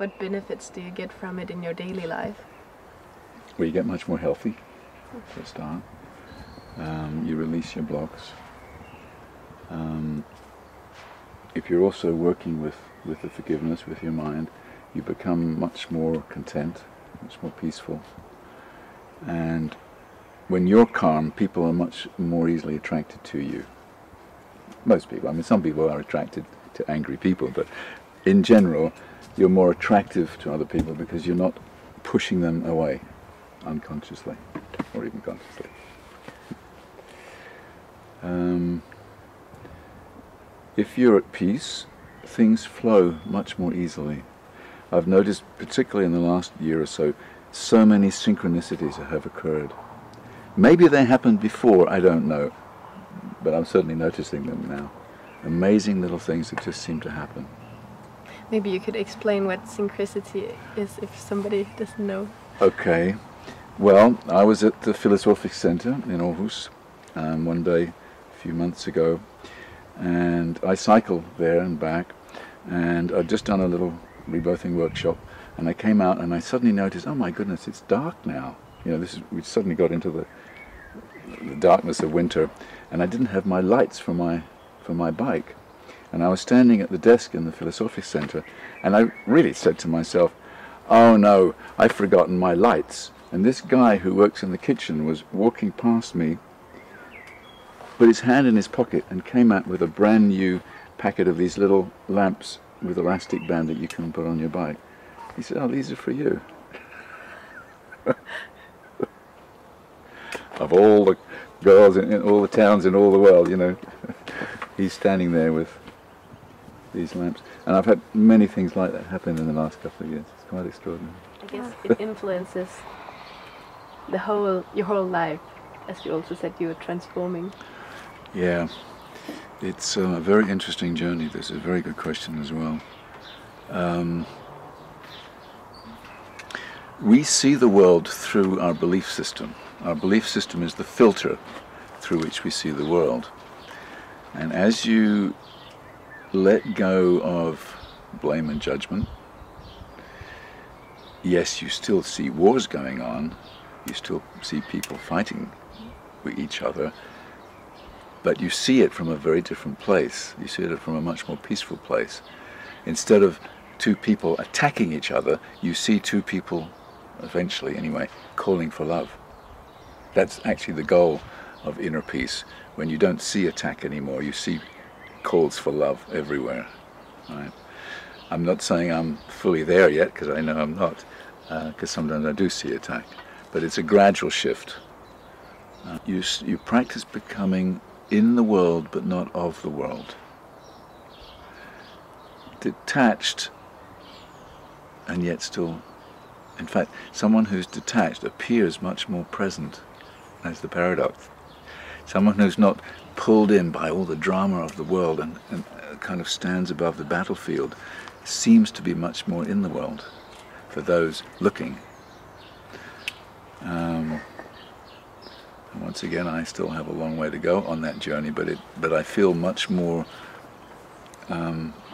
what benefits do you get from it in your daily life? Well, you get much more healthy, for a start. You release your blocks. If you're also working with the forgiveness, with your mind, you become much more content, much more peaceful. And when you're calm, people are much more easily attracted to you. Most people. I mean, some people are attracted to angry people, but in general, you're more attractive to other people because you're not pushing them away unconsciously or even consciously. If you're at peace, things flow much more easily. I've noticed, particularly in the last year or so, so many synchronicities have occurred. Maybe they happened before, I don't know, but I'm certainly noticing them now. Amazing little things that just seem to happen. Maybe you could explain what synchronicity is if somebody doesn't know. Okay. Well, I was at the Philosophic Center in Aarhus one day a few months ago, and I cycled there and back, and I'd just done a little rebirthing workshop, and I came out and I suddenly noticed, oh my goodness, it's dark now. You know, we suddenly got into the darkness of winter, and I didn't have my lights for my bike. And I was standing at the desk in the Philosophic Center, and I really said to myself, oh no, I've forgotten my lights. And this guy who works in the kitchen was walking past me, put his hand in his pocket and came out with a brand new packet of these little lamps with elastic band that you can put on your bike. He said, oh, these are for you. Of all the girls in all the towns in all the world, you know, he's standing there with these lamps. And I've had many things like that happen in the last couple of years. It's quite extraordinary. I guess it influences your whole life, as you also said you were transforming. Yeah, it's a very interesting journey. This is a very good question as well. We see the world through our belief system. Our belief system is the filter through which we see the world. And as you let go of blame and judgment, yes, you still see wars going on, you still see people fighting with each other, but you see it from a very different place. You see it from a much more peaceful place. Instead of two people attacking each other, you see two people, eventually anyway, calling for love. That's actually the goal of inner peace. When you don't see attack anymore, you see calls for love everywhere. Right? I'm not saying I'm fully there yet, because I know I'm not, because sometimes I do see attack. But it's a gradual shift. You practice becoming in the world, but not of the world. Detached, and yet still. In fact, someone who's detached appears much more present. That's the paradox. Someone who's not pulled in by all the drama of the world and kind of stands above the battlefield seems to be much more in the world for those looking. And once again, I still have a long way to go on that journey, but I feel much more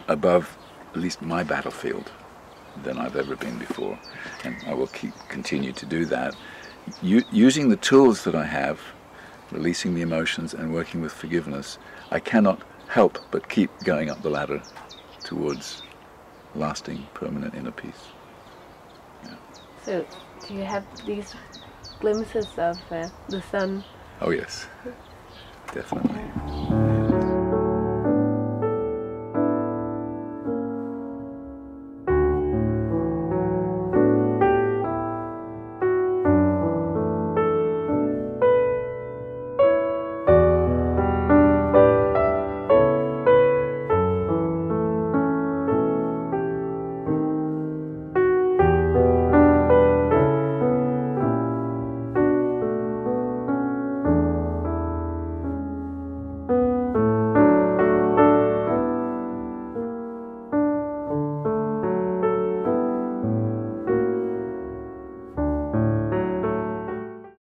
above at least my battlefield than I've ever been before, and I will continue to do that. Using the tools that I have, releasing the emotions and working with forgiveness, I cannot help but keep going up the ladder towards lasting, permanent inner peace. Yeah. So, do you have these glimpses of the sun? Oh yes, definitely.